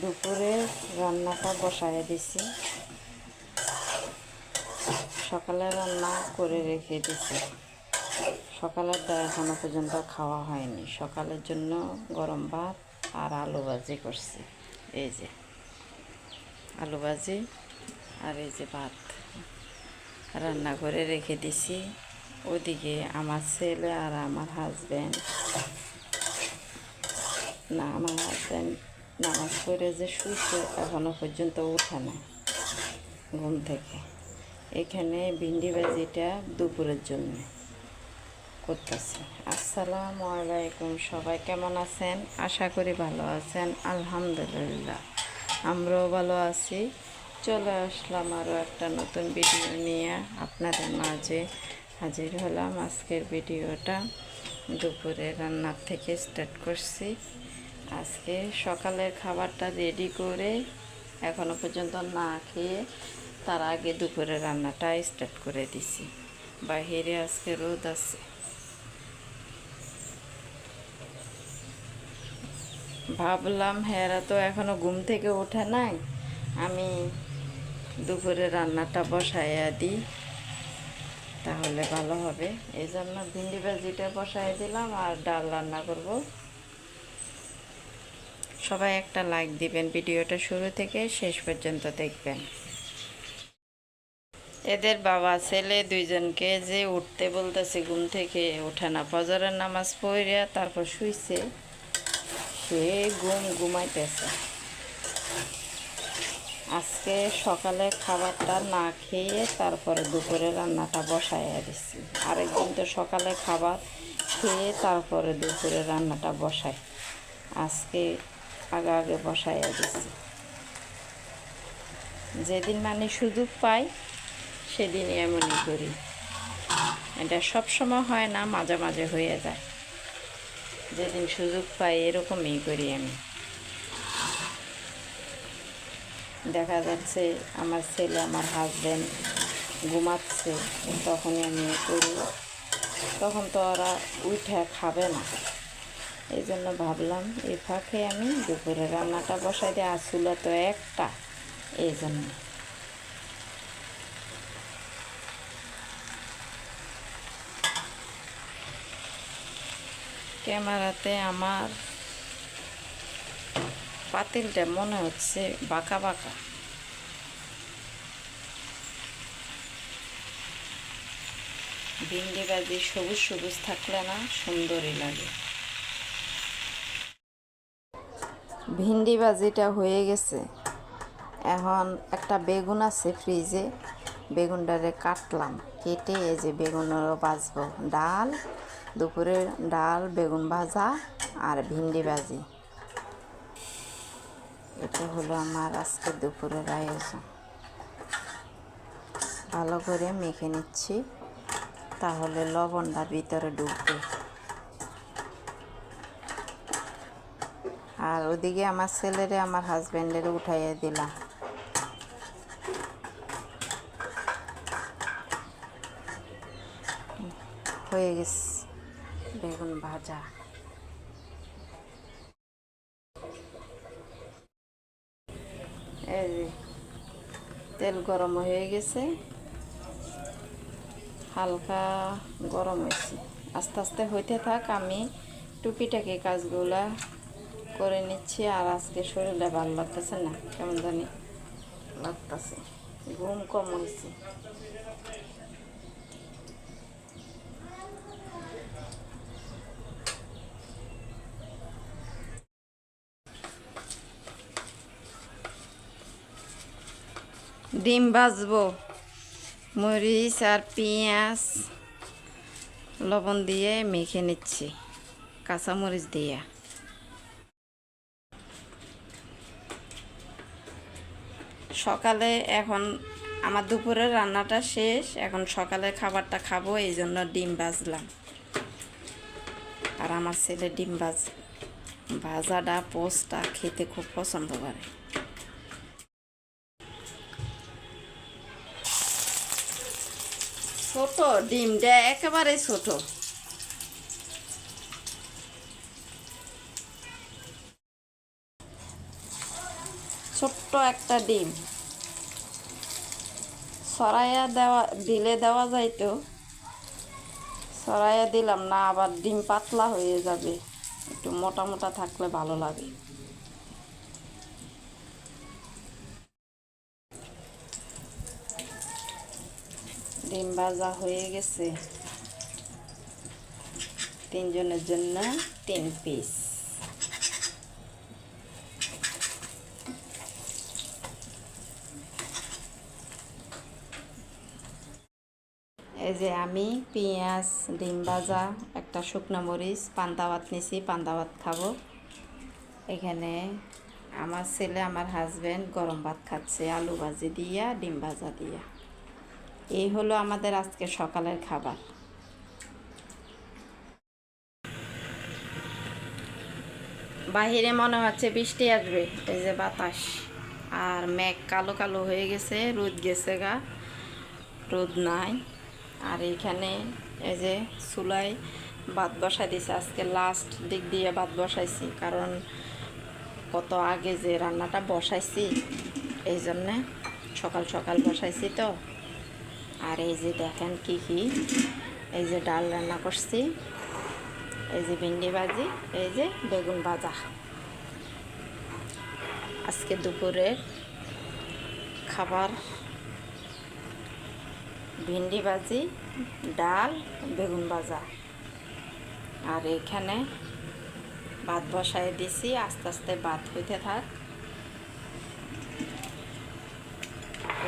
দুপুরে রান্নাটা বসায় দিছি, সকালে রান্না করে রেখে দিছি। সকালেরটা এখনো পর্যন্ত খাওয়া হয়নি। সকালের জন্য গরম ভাত আর আলু ভাজি করছি। এই যে আলু ভাজি আর এই যে ভাত রান্না করে রেখে দিছি। ওদিকে আমার ছেলে আর আমার হাজব্যান্ড নামাজ পড়ে যে শুইছে, এখনো পর্যন্ত ওঠে না ঘুম থেকে। এখানে ভিন্ডি ভাজিটা দুপুরের জন্য করতেছি। আসসালামু আলাইকুম, সবাই কেমন আছেন? আশা করি ভালো আছেন। আলহামদুলিল্লাহ আমরাও ভালো আছি। চলে আসলাম আরও একটা নতুন ভিডিও নিয়ে আপনাদের মাঝে হাজির হলাম। আজকের ভিডিওটা দুপুরে রান্নার থেকে স্টার্ট করছি। আজকে সকালের খাবারটা রেডি করে এখনো পর্যন্ত না খেয়ে তার আগে দুপুরে রান্নাটা স্টার্ট করে দিছি। বাহিরে আজকে রোদ আছে। ভাবলাম হেরা তো এখনো ঘুম থেকে ওঠে নাই, আমি দুপুরে রান্নাটা বসাইয়া দিই, তাহলে ভালো হবে। এই জন্য ভিন্ডি ভাজিটা বসাই দিলাম আর ডাল রান্না করব। সবাই একটা লাইক দিবেন, ভিডিওটা শুরু থেকে শেষ পর্যন্ত দেখবেন। এদের বাবা ছেলে দুইজনকে যে উঠতে বলতেছে, ঘুম থেকে ওঠে না। ফজরের নামাজ পড়িয়া তারপর শুইছে, সে ঘুমাইতেছে। আজকে সকালে খাবারটা না খেয়ে তারপরে দুপুরে রান্নাটা বসাইয়া দিচ্ছি। আরেকদিন তো সকালে খাবার খেয়ে তারপরে দুপুরে রান্নাটা বসাই, আজকে আগে বসাইয়া দিচ্ছি। যেদিন মানে সুযোগ পাই সেদিনই এমনই করি। এটা সবসময় হয় না, মাঝে মাঝে হয়ে যায়। যেদিন সুযোগ পাই এরকমই করি আমি। দেখা যাচ্ছে আমার ছেলে আমার হাজব্যান্ড ঘুমাচ্ছে, তখনই আমি করি। তখন তো ওরা উঠে খাবে না, এই জন্য ভাবলাম এই ফাঁকে আমি দুপুরে রান্নাটা বসাই দিই। আর চুলা তো একটা, এই জন্য। ক্যামেরাতে আমার পাতিলটা মনে হচ্ছে বাঁকা বাঁকা। ভিন্ডি ভাজি সবুজ সবুজ থাকলে না সুন্দরই লাগে। ভিন্ডি ভাজিটা হয়ে গেছে। এখন একটা বেগুন আছে ফ্রিজে, বেগুনটারে কাটলাম, কেটে এই যে বেগুনেরও ভাজবো। ডাল, দুপুরে ডাল, বেগুন ভাজা আর ভিন্ডি ভাজি, এটা হলো আমার আজকে দুপুরের আয়োজন। ভালো করে মেখে নিচ্ছি, তাহলে লবণটা ভিতরে ঢুকবে। আর ওদিকে আমার ছেলেরে আমার হাজব্যান্ডের উঠাইয়া দিলাম। হয়ে গেছে বেগুন ভাজা। এই যে তেল গরম হয়ে গেছে, হালকা গরম হয়েছে। আস্তে আস্তে হইতে থাক, আমি টুকিটাকি কাজগুলা করে নিচ্ছি। আর আজকে শরীরটা ভালো লাগতেছে না, কেমন জানি লাগতেছে, ঘুম কম হয়েছে। ডিম ভাজবো, মরিচ আর পেঁয়াজ লবণ দিয়ে মেখে নিচ্ছি, কাঁচামরিচ দিয়ে। সকালে এখন আমার দুপুরের রান্নাটা শেষ, এখন সকালে খাবারটা খাবো, এই জন্য ডিম ভাজলাম। আর আমার ছেলে ডিম ভাজাটা পোস্টটা খেতে খুব পছন্দ করে। ছোট ডিমটা একেবারে ছোট, ছোট্ট একটা ডিম সরাইয়া দেওয়া যাইতো, সরাইয়া দিলাম না, আবার ডিম পাতলা হয়ে যাবে, একটু মোটা মোটা থাকলে ভালো লাগে। ডিম ভাজা হয়ে গেছে, 3 জনের জন্য 3 পিস। এই যে আমি পেঁয়াজ, ডিম ভাজা, একটা শুকনো মরিচ, পান্তা ভাত নিছি, পান্তা ভাত খাবো। এখানে আমার ছেলে, আমার হাজব্যান্ড গরম ভাত খাচ্ছে আলু ভাজি দিয়া, ডিম ভাজা দিয়া। এই হলো আমাদের আজকে সকালের খাবার। বাহিরে মনে হচ্ছে বৃষ্টি আসবে, এই যে বাতাস, আর মেঘ কালো কালো হয়ে গেছে, রোদ গেছে গা, রোদ নাই। আর এইখানে এই যে চুলায় ভাত বসাই দিছে, আজকে লাস্ট দিক দিয়ে ভাত বসাইছি, কারণ কত আগে যে রান্নাটা বসাইছি, এই জন্যে সকাল সকাল বসাইছি তো। আর এই যে দেখেন কি কি, এই যে ডাল রান্না করছি, এই যে ভিন্ডি ভাজি, এই যে বেগুন ভাজা। আজকে দুপুরের খাবার ভিন্ডি ভাজি, ডাল, বেগুন ভাজা। আর এখানে ভাত বসায় দিছি, আস্তে আস্তে ভাত হইতে থাক।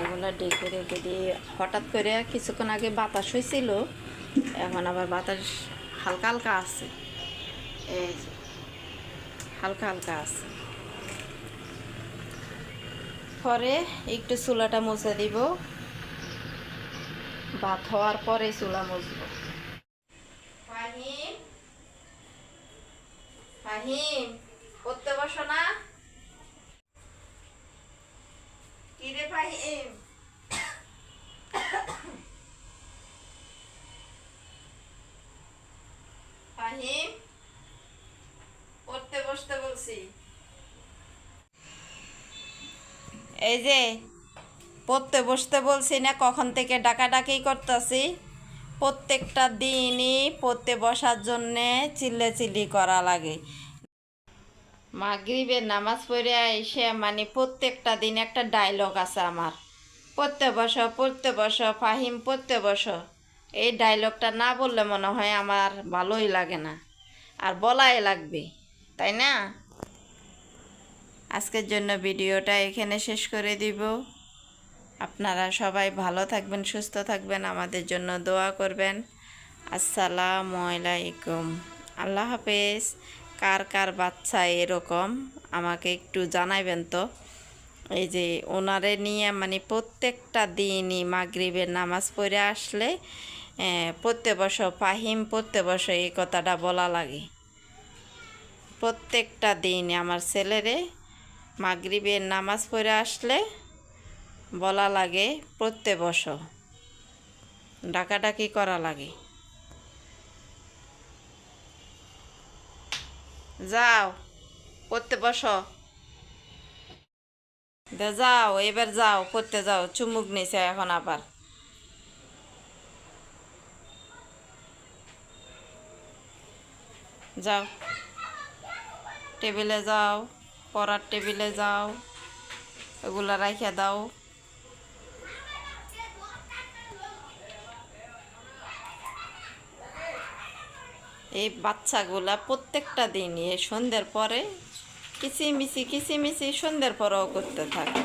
এগুলো ডেকে রেখে দিয়ে হঠাৎ করে কিছুক্ষণ আগে বাতাস হয়েছিল, এখন আবার বাতাস হালকা হালকা আছে, এই যে হালকা হালকা আছে। পরে একটু চুলাটা মুছে দিব, ভাত হওয়ার পরে চুলা মুছব। ফাহিম, ফাহিম, পড়তে বসো না? কি রে ফাহিম? ফাহিম, পড়তে বসতে বলছি। এই যে পড়তে বসতে বলছি না, কখন থেকে ডাকাডাকি করতেছি। প্রত্যেকটা দিনই পড়তে বসার জন্যে চিল্লাচিল্লি করা লাগে। মাগরিবের নামাজ পড়ে এসে মানে প্রত্যেকটা দিন একটা ডায়লগ আছে আমার, পড়তে বসো, পড়তে বসো, ফাহিম পড়তে বসো। এই ডায়লগটা না বললে মনে হয় আমার ভালোই লাগে না, আর বলাই লাগবে, তাই না? আজকের জন্য ভিডিওটা এখানে শেষ করে দিব। আপনারা সবাই ভালো থাকবেন, সুস্থ থাকবেন, আমাদের জন্য দোয়া করবেন। আসসালামু আলাইকুম, আল্লাহ হাফেজ। কার কার বাচ্চা এরকম আমাকে একটু জানাইবেন তো। এই যে ওনারে নিয়ে মানে প্রত্যেকটা দিনই মাগরিবের নামাজ পড়ে আসলে পড়তে বসো ফাহিম, পড়তে বসো, এই কথাটা বলা লাগে। প্রত্যেকটা দিন আমার ছেলেরে মাগরিবের নামাজ পড়ে আসলে বলা লাগে পড়তে বসো, ডাকাডাকি করা লাগে। যাও পড়তে বসো, যাও এবার যাও পড়তে যাও। চুমুক নিছে এখন আবার। যাও টেবিলে যাও, পড়ার টেবিলে যাও, এগুলা রাইখা দাও। এই বাচ্চাগুলা প্রত্যেকটা দিন এই সন্ধ্যের পরে কিচিমিচি কিচিমিচি সন্ধ্যের পরেও করতে থাকে।